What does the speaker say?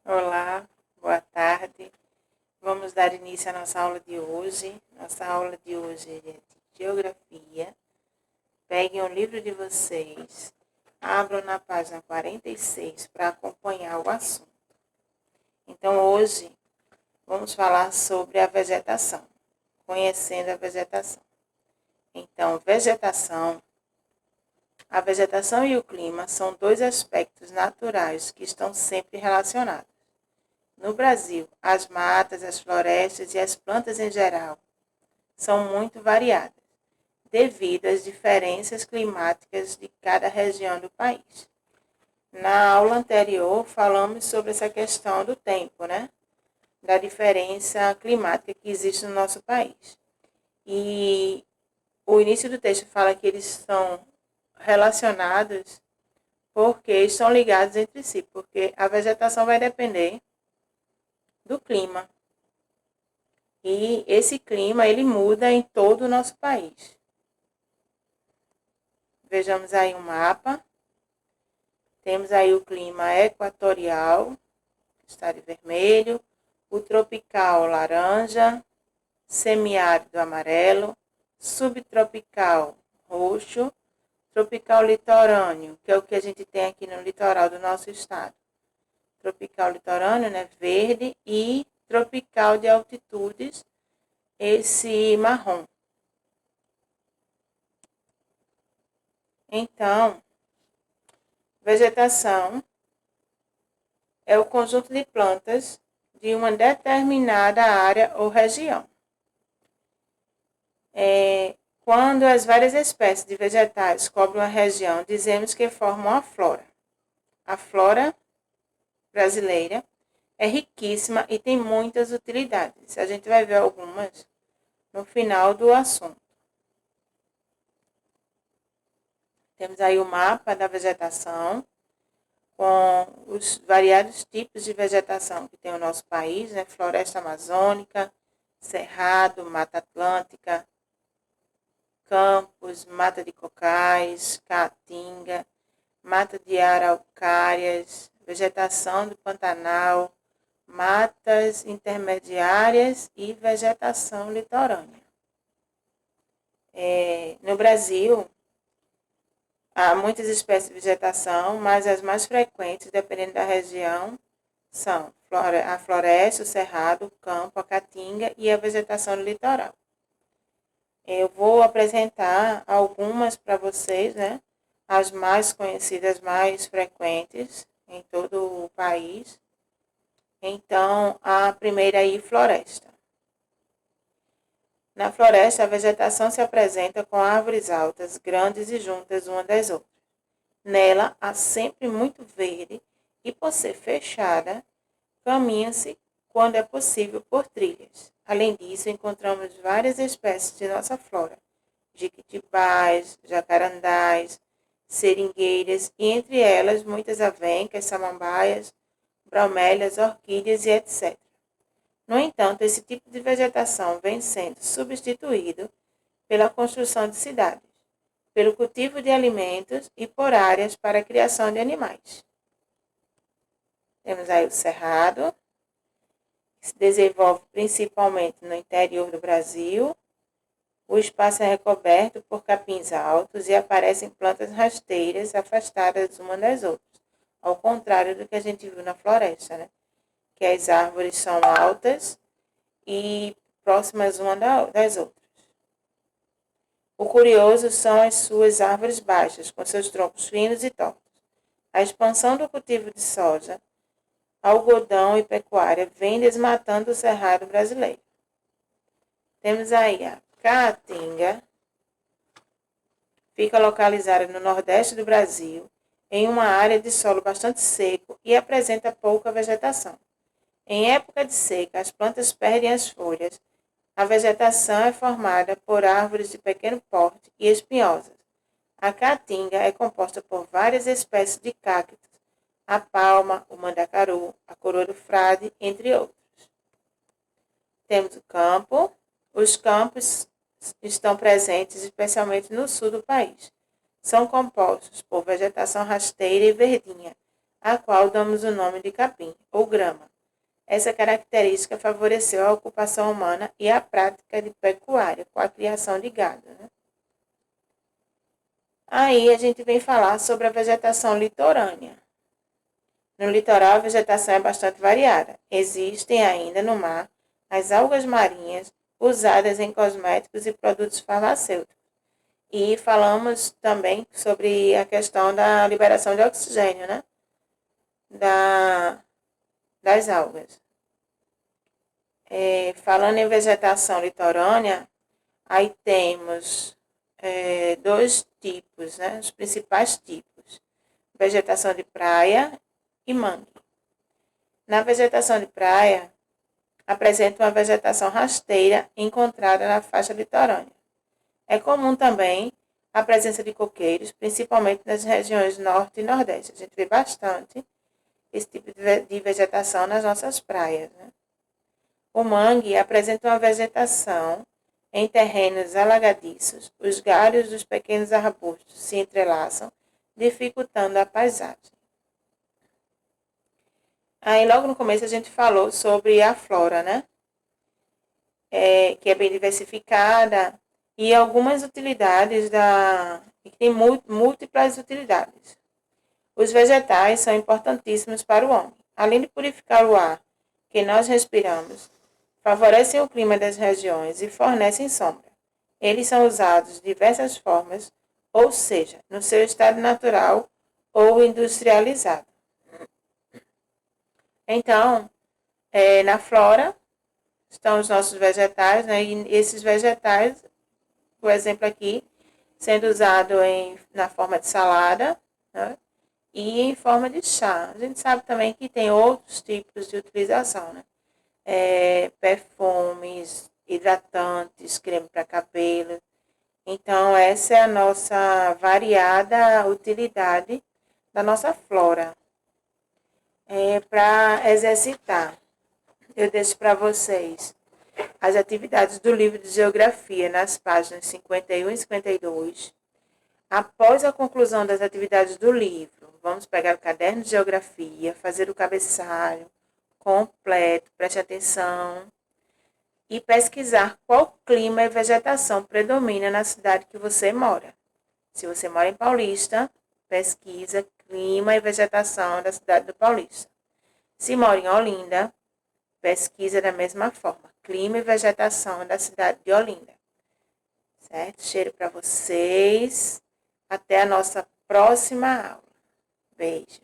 Olá, boa tarde. Vamos dar início à nossa aula de hoje. Nossa aula de hoje é de Geografia. Peguem o livro de vocês, abram na página 46 para acompanhar o assunto. Então, hoje, vamos falar sobre a vegetação, conhecendo a vegetação. Então, a vegetação e o clima são dois aspectos naturais que estão sempre relacionados. No Brasil, as matas, as florestas e as plantas em geral são muito variadas, devido às diferenças climáticas de cada região do país. Na aula anterior, falamos sobre essa questão do tempo, né? Da diferença climática que existe no nosso país. E o início do texto fala que eles são relacionados porque estão ligados entre si, porque a vegetação vai depender do clima. E esse clima, ele muda em todo o nosso país. Vejamos aí um mapa. Temos aí o clima equatorial, que está de vermelho, o tropical laranja, semiárido amarelo, subtropical roxo, tropical litorâneo, que é o que a gente tem aqui no litoral do nosso estado. Tropical litorâneo, né, verde, e tropical de altitudes, esse marrom. Então, vegetação é o conjunto de plantas de uma determinada área ou região. Quando as várias espécies de vegetais cobrem uma região, dizemos que formam a flora. A flora brasileira é riquíssima e tem muitas utilidades. A gente vai ver algumas no final do assunto. Temos aí o mapa da vegetação, com os variados tipos de vegetação que tem o nosso país, né? Floresta amazônica, cerrado, mata atlântica, campos, mata de cocais, caatinga, mata de araucárias, vegetação do Pantanal, matas intermediárias e vegetação litorânea. No Brasil, há muitas espécies de vegetação, mas as mais frequentes, dependendo da região, são a floresta, o cerrado, o campo, a caatinga e a vegetação do litoral. Eu vou apresentar algumas para vocês, né? As mais conhecidas, mais frequentes em todo o país. Então, a primeira aí, floresta. Na floresta, a vegetação se apresenta com árvores altas, grandes e juntas umas das outras. Nela, há sempre muito verde e, por ser fechada, caminha-se, quando é possível, por trilhas. Além disso, encontramos várias espécies de nossa flora, jequitibás, jacarandás, seringueiras, e entre elas muitas avencas, samambaias, bromélias, orquídeas e etc. No entanto, esse tipo de vegetação vem sendo substituído pela construção de cidades, pelo cultivo de alimentos e por áreas para a criação de animais. Temos aí o cerrado, que se desenvolve principalmente no interior do Brasil. O espaço é recoberto por capins altos e aparecem plantas rasteiras afastadas umas das outras, ao contrário do que a gente viu na floresta, né? Que as árvores são altas e próximas umas das outras. O curioso são as suas árvores baixas, com seus troncos finos e tortos. A expansão do cultivo de soja, algodão e pecuária vem desmatando o cerrado brasileiro. Temos aí a caatinga, fica localizada no nordeste do Brasil, em uma área de solo bastante seco e apresenta pouca vegetação. Em época de seca, as plantas perdem as folhas. A vegetação é formada por árvores de pequeno porte e espinhosas. A caatinga é composta por várias espécies de cactos, a palma, o mandacaru, a coroa do frade, entre outros. Temos o campo. Os campos estão presentes especialmente no sul do país. São compostos por vegetação rasteira e verdinha. a qual damos o nome de capim, ou grama. Essa característica favoreceu a ocupação humana e a prática de pecuária, com a criação de gado. Né? Aí a gente vem falar sobre a vegetação litorânea. No litoral, a vegetação é bastante variada. Existem ainda no mar as algas marinhas usadas em cosméticos e produtos farmacêuticos. E falamos também sobre a questão da liberação de oxigênio, né? Das algas. Falando em vegetação litorânea, aí temos dois tipos, né? Os principais tipos. Vegetação de praia e mangue. Na vegetação de praia, apresenta uma vegetação rasteira encontrada na faixa litorânea. É comum também a presença de coqueiros, principalmente nas regiões norte e nordeste. A gente vê bastante esse tipo de vegetação nas nossas praias. Né? O mangue apresenta uma vegetação em terrenos alagadiços. Os galhos dos pequenos arbustos se entrelaçam, dificultando a paisagem. Aí logo no começo a gente falou sobre a flora, né? Que é bem diversificada e algumas utilidades que tem múltiplas utilidades. Os vegetais são importantíssimos para o homem. Além de purificar o ar que nós respiramos, favorecem o clima das regiões e fornecem sombra. Eles são usados de diversas formas, ou seja, no seu estado natural ou industrializado. Então, na flora estão os nossos vegetais, né? E esses vegetais, por exemplo aqui, sendo usado na forma de salada, né? E em forma de chá. A gente sabe também que tem outros tipos de utilização, né? Perfumes, hidratantes, creme para cabelo. Então, essa é a nossa variada utilidade da nossa flora. Para exercitar, eu deixo para vocês as atividades do livro de Geografia nas páginas 51 e 52. Após a conclusão das atividades do livro, vamos pegar o caderno de Geografia, fazer o cabeçalho completo, preste atenção, e pesquisar qual clima e vegetação predomina na cidade que você mora. Se você mora em Paulista, pesquisa clima e vegetação da cidade do Paulista. Se mora em Olinda, pesquisa da mesma forma, clima e vegetação da cidade de Olinda. Certo? Cheiro para vocês. Até a nossa próxima aula. Beijo.